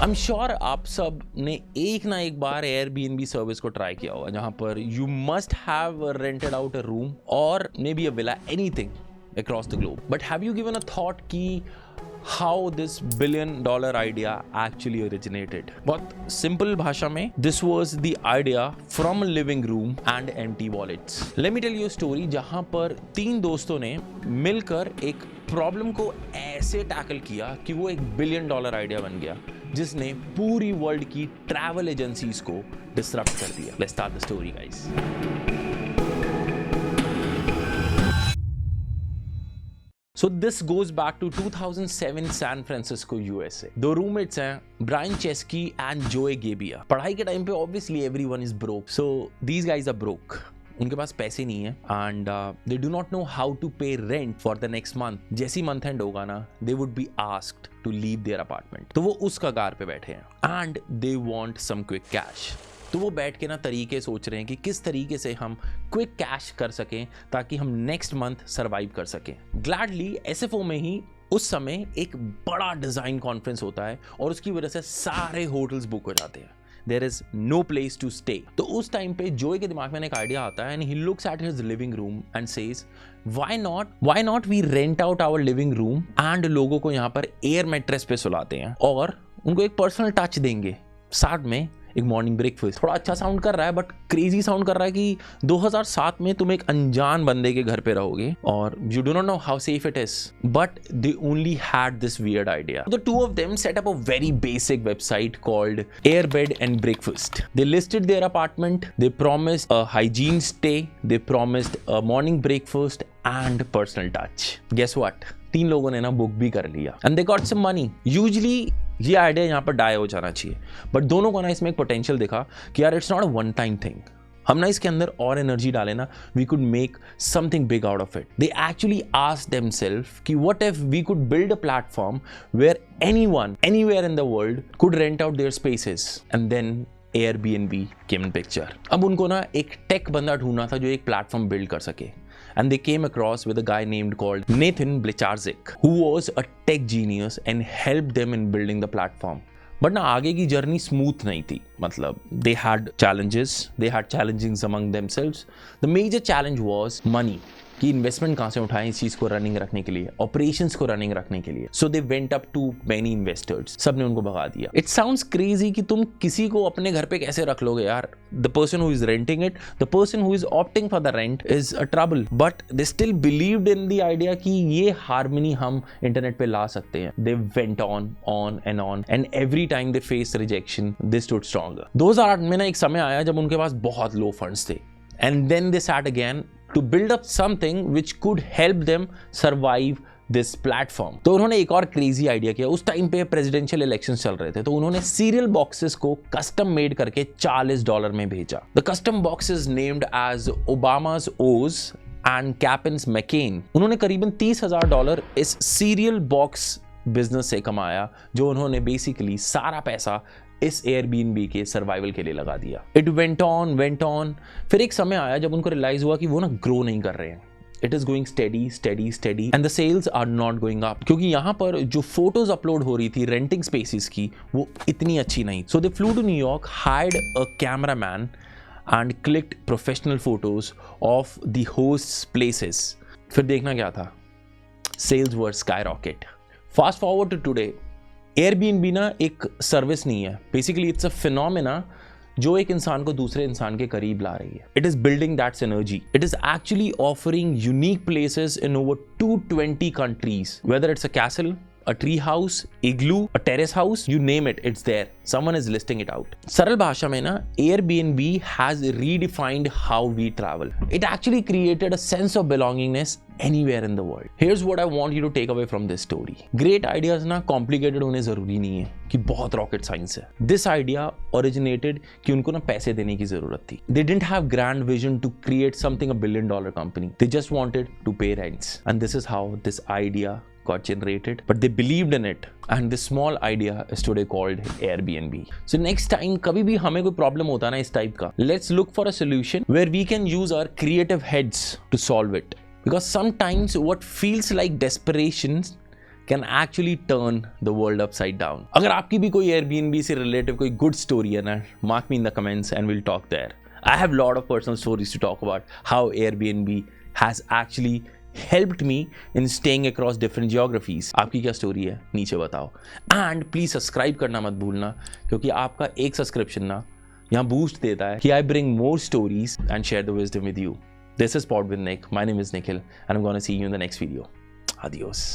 I am sure आप सब ने एक ना एक बार एयरबीएनबी सर्विस को ट्राई किया होगा, जहां पर you must have rented out a room और maybe a villa, anything across the globe. But have you given a thought ki how this $1 billion idea actually originated? बहुत simple भाषा में, this was the idea from a living room and empty wallets. Let me tell you a story जहाँ पर 3 दोस्तों ने मिलकर एक problem को ऐसे टैकल किया कि वो $1 billion आइडिया बन गया, जिसने पूरी वर्ल्ड की ट्रैवल एजेंसीज को डिसरप्ट कर दिया. Let's start the story, guys. So this goes back to 2007 San Francisco, USA. दो रूममेट्स हैं, Brian Chesky and Joe Gebbia. पढ़ाई के टाइम पे obviously everyone is broke. So these guys are broke. उनके पास पैसे नहीं है and they do not know how to pay rent for the next month. जैसी मंथ एंड होगा ना, they would be asked to leave their apartment. तो वो उस कगार पे बैठे हैं and they want some quick cash. तो वो बैठ के ना तरीके सोच रहे हैं कि किस तरीके से हम क्विक कैश कर सकें ताकि हम नेक्स्ट मंथ सरवाइव कर सकें. ग्लैडली एसएफओ में ही उस समय एक बड़ा डिजाइन कॉन्फ्रेंस होता है और उसकी वजह से सारे होटल्स बुक हो जाते हैं. There is no place to stay. तो उस टाइम पे जोए के दिमाग में एक आइडिया आता है and he looks at his living room and says why not we rent out our living room and लोगों को यहाँ पर एयर मैट्रेस पे सुलाते हैं और उनको एक पर्सनल टच देंगे, साथ में एक मॉर्निंग ब्रेकफास्ट. थोड़ा अच्छा साउंड कर रहा है बट क्रेजी साउंड कर रहा है कि 2007 में तुम एक अनजान बंदे के घर पे रहोगे और you do not know how safe it is, but they only had this weird idea. The two of them set up a very basic website called Airbed and breakfast. They listed their apartment, they promised a hygiene stay, they promised a morning breakfast and personal touch. Guess what, 3 लोगों ने ना book भी कर लिया and they got some money. Usually ये idea यहाँ पर die हो जाना चाहिए, बट दोनों को ना इसमें एक पोटेंशियल दिखा कि यार it's not a one time thing. हम ना इसके अंदर और एनर्जी डालें ना, we could make something big out of it. They actually asked themselves कि what if we could build a platform where anyone anywhere in the world could rent out their spaces and then Airbnb came in picture. अब उनको ना एक take बंदा ढूंढना था जो एक प्लेटफॉर्म बिल्ड कर सके. And they came across with a guy named called Nathan Blecharczyk, who was a tech genius and helped them in building the platform. But ना आगे की जर्नी स्मूथ नहीं थी. मतलब they had challenges, they had challenges among themselves. The major challenge was money. कि investment कहाँ से उठाएं इस चीज को रनिंग रखने के लिए, ऑपरेशंस को रनिंग रखने के लिए. So they went up to many investors. सब ने उनको भगा दिया. इट साउंड्स क्रेजी कि तुम किसी को अपने घर पे कैसे रख लोगे यार. The person who is renting it, the person who is opting for the rent is a trouble, but they still believed in the idea कि ये हार्मनी हम इंटरनेट पे ला सकते हैं. They went on and every time they face rejection they stood stronger. 2008 में ना एक समय आया जब उनके पास बहुत लो फंड्स थे and then they sat again to build up something which could help them survive this platform. तो उन्होंने एक और क्रेजी आइडिया किया. उस टाइम पे प्रेसिडेंशियल इलेक्शंस चल रहे थे, तो उन्होंने सीरियल बॉक्सेस को कस्टम मेड करके $40 में भेजा. The custom boxes named as Obama's O's and Captain's McCain. उन्होंने करीबन $30,000 इस सीरियल बॉक्स बिजनेस से कमाया, जो उन्होंने बेसिकली सारा पैसा इस Airbnb के सर्वाइवल के लिए लगा दिया. It went on. फिर एक समय आया जब उनको रियलाइज हुआ कि वो ना ग्रो नहीं कर रहे हैं. It is going steady and the sales are not going up, क्योंकि यहाँ पर जो फोटोज अपलोड हो रही थी रेंटिंग स्पेसिस की वो इतनी अच्छी नहीं. So they flew to New York, hired a camera man and clicked professional photos of the host places. फिर देखना क्या था, sales were skyrocket. Fast forward to today, Airbnb ना एक सर्विस नहीं है. बेसिकली इट्स अ फिनोमेना जो एक इंसान को दूसरे इंसान के करीब ला रही है. It is building that synergy. It is actually offering unique places in over 220 countries. Whether it's a castle, a tree house, igloo, a terrace house, you name it, it's there. Someone is listing it out. सरल भाषा में ना, Airbnb has redefined how we travel. It actually created a sense of belongingness anywhere in the world. Here's what I want you to take away from this story. Great ideas ना complicated होने जरूरी नहीं है कि बहुत rocket science है. This idea originated कि उनको ना पैसे देने की जरूरत थी. They didn't have grand vision to create something $1 billion company. They just wanted to pay rents. And this is how this idea got generated, but they believed in it, and this small idea is today called Airbnb. So next time कभी भी हमें कोई problem होता है ना इस type का, let's look for a solution where we can use our creative heads to solve it. Because sometimes what feels like desperation can actually turn the world upside down. अगर आपकी भी कोई Airbnb से रिलेटिव कोई good story है ना, mark me in the comments and we'll talk there. I have a lot of personal stories to talk about how Airbnb has actually helped me in staying across different geographies. आपकी क्या story है नीचे बताओ, and please subscribe करना मत भूलना, क्योंकि आपका एक सब्सक्रिप्शन ना यहाँ बूस्ट देता है कि I bring more stories and share the wisdom with you. This is Pod with Nick. My name is Nikhil and I'm gonna see you in the next video. Adios.